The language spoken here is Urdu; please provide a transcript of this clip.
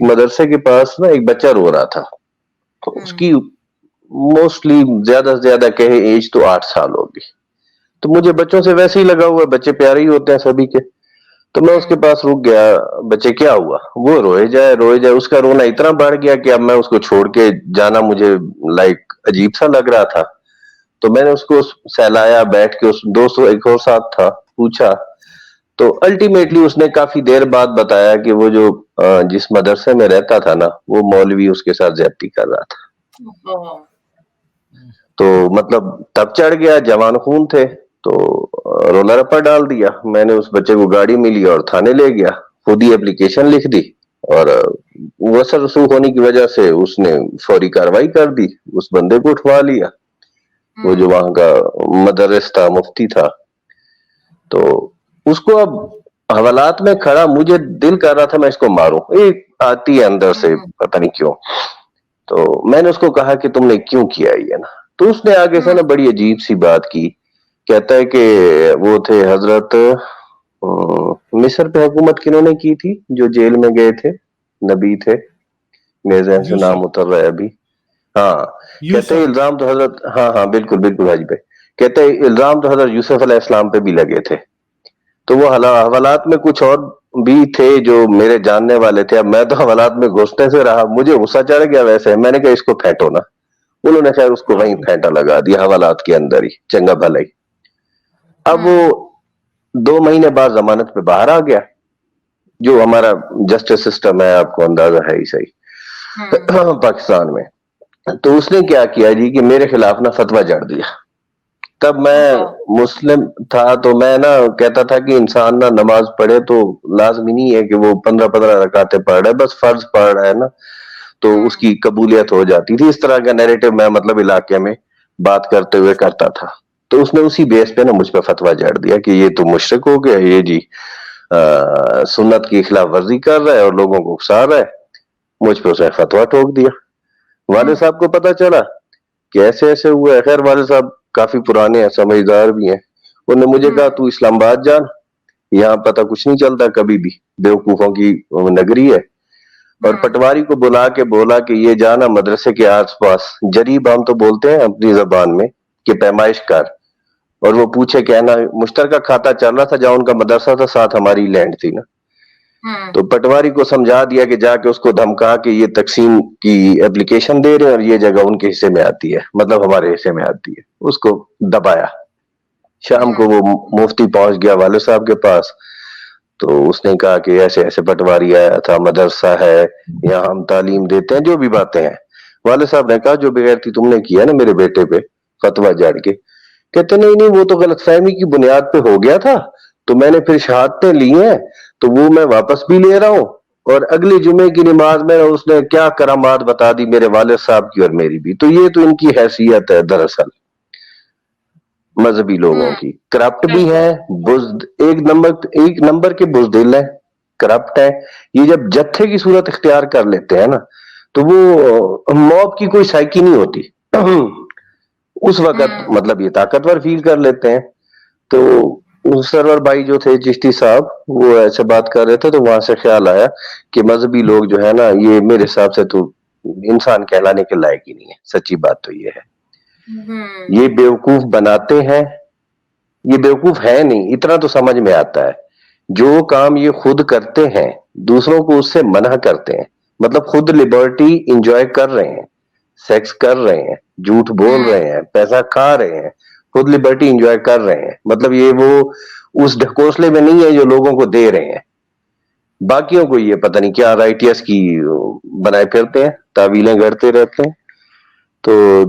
مدرسے کے پاس نا ایک بچہ رو رہا تھا، تو اس کی موسٹلی زیادہ سے زیادہ کہے ایج تو 8 سال ہوگی. تو مجھے بچوں سے ویسے ہی لگا ہوا ہے، بچے پیارے ہی ہوتے ہیں سبھی کے. تو میں اس کے پاس رک گیا، بچے کیا ہوا؟ وہ روئے جائے، اس کا رونا اتنا بڑھ گیا کہ اب میں اس کو چھوڑ کے جانا مجھے لائک عجیب سا لگ رہا تھا. تو میں نے اس کو سہلایا، بیٹھ کے اس دوست ایک اور ساتھ تھا، پوچھا. تو الٹیمیٹلی اس نے کافی دیر بعد بتایا کہ وہ جو جس مدرسے میں رہتا تھا نا، وہ مولوی اس کے ساتھ زیادتی کر رہا تھا. تو مطلب تب چڑھ گیا، جوان خون تھے، تو رولا رپا ڈال دیا. میں نے اس بچے کو گاڑی میں لیا اور تھانے لے گیا، خود ہی اپلیکیشن لکھ دی، اور وصل رسوخ ہونے کی وجہ سے اس نے فوری کاروائی کر دی، اس بندے کو اٹھوا لیا، وہ جو وہاں کا مدرس تھا، مفتی تھا. تو اس کو اب حوالات میں کھڑا مجھے دل کر رہا تھا میں اس کو ماروں، ایک آتی ہے اندر سے پتہ نہیں کیوں. تو میں نے اس کو کہا کہ تم نے کیوں کیا یہ نا؟ تو اس نے آگے سے نا بڑی عجیب سی بات کی. کہتا ہے کہ وہ تھے حضرت مصر پہ حکومت کنہوں نے کی تھی جو جیل میں گئے تھے، نبی تھے، میرے ذہن سے نام اتر رہا ہے ابھی. ہاں کہتے ہیں الزام تو حضرت، ہاں بالکل بالکل حاجی بھائی، کہتے ہیں الزام تو حضرت یوسف علیہ السلام پہ بھی لگے تھے. تو وہ حوالات میں کچھ اور بھی تھے جو میرے جاننے والے تھے. اب میں تو حوالات میں گھسنے سے رہا، مجھے غصہ چڑھ گیا. ویسے میں نے کہا اس کو پھینٹو نا، انہوں نے خیر اس کو وہیں پھینٹا لگا دیا حوالات کے اندر ہی، چنگا بھلا ہی. اب وہ 2 مہینے بعد ضمانت پہ باہر آ گیا. جو ہمارا جسٹس سسٹم ہے آپ کو اندازہ ہے ہی صحیح پاکستان میں. تو اس نے کیا کیا جی کہ میرے خلاف نا فتویٰ جڑ دیا. تب میں مسلم تھا تو میں نا کہتا تھا کہ انسان نا نماز پڑھے تو لازمی نہیں ہے کہ وہ 15 رکعتیں پڑھ رہا ہے، بس فرض پڑھ رہا ہے نا تو اس کی قبولیت ہو جاتی تھی. اس طرح کا نیریٹو میں مطلب علاقے میں بات کرتے ہوئے کرتا تھا. تو اس نے اسی بیس پہ نا مجھ پہ فتویٰ جڑ دیا کہ یہ تو مشرک ہو گیا، یہ جی سنت کی خلاف ورزی کر رہا ہے اور لوگوں کو اکسا رہا ہے. مجھ پہ اس نے فتویٰ ٹھوک دیا. والد صاحب کو پتا چلا کہ ایسے ایسے ہوا ہے. خیر والد صاحب کافی پرانے ہیں، سمجھدار بھی ہیں. انہوں نے مجھے کہا تو اسلام آباد جان، یہاں پتہ کچھ نہیں چلتا کبھی بھی، بیوقوفوں کی نگری ہے. اور پٹواری کو بلا کے بولا کہ یہ جانا مدرسے کے آس پاس جریب، ہم تو بولتے ہیں اپنی زبان میں کہ پیمائش کر، اور وہ پوچھے کہ نا مشترکہ کھاتا چل رہا تھا جہاں ان کا مدرسہ تھا، ساتھ ہماری لینڈ تھی نا. تو پٹواری کو سمجھا دیا کہ جا کے اس کو دھمکا کہ یہ تقسیم کی اپلیکیشن دے رہے ہیں اور یہ جگہ ان کے حصے میں آتی ہے، مطلب ہمارے حصے میں آتی ہے. اس کو دبایا. شام کو وہ مفتی پہنچ گیا والد صاحب کے پاس. تو اس نے کہا کہ ایسے ایسے پٹواری آیا تھا، مدرسہ ہے یہاں ہم تعلیم دیتے ہیں، جو بھی باتیں ہیں. والد صاحب نے کہا جو بغیرتی تم نے کیا نا میرے بیٹے پہ فتویٰ جاڑ کے، کہتے نہیں وہ تو غلط فہمی کی بنیاد پہ ہو گیا تھا، تو میں نے پھر شہادتیں لی ہیں تو وہ میں واپس بھی لے رہا ہوں. اور اگلی جمعے کی نماز میں اس نے کیا کرامات بتا دی میرے والد صاحب کی اور میری بھی. تو یہ تو ان کی حیثیت ہے دراصل مذہبی لوگوں کی. کرپٹ بھی ہے، ایک نمبر کے بزدل ہیں، کرپٹ ہے. یہ جب جتھے کی صورت اختیار کر لیتے ہیں نا تو وہ موب کی کوئی سائیکی نہیں ہوتی. اس وقت مطلب یہ طاقتور فیل کر لیتے ہیں. تو سرور بھائی جو تھے چشتی صاحب، وہ ایسے بات کر رہے تھے تو وہاں سے خیال آیا کہ مذہبی لوگ جو ہے نا یہ میرے حساب سے تو انسان کہلانے کے لائق ہی نہیں ہے. سچی بات تو یہ ہے، یہ بیوقوف بناتے ہیں. یہ بیوقوف ہے نہیں، اتنا تو سمجھ میں آتا ہے. جو کام یہ خود کرتے ہیں دوسروں کو اس سے منع کرتے ہیں. مطلب خود لبرٹی انجوائے کر رہے ہیں، سیکس کر رہے ہیں، جھوٹ بول رہے ہیں، پیسہ کھا رہے ہیں، خود لبرٹی انجوائے کر رہے ہیں. مطلب یہ وہ اس ڈھکوسلے میں نہیں ہے جو لوگوں کو دے رہے ہیں. باقیوں کو یہ پتہ نہیں کیا رائٹیس کی بنائے پھرتے ہیں، تعویلیں گڑتے رہتے ہیں. تو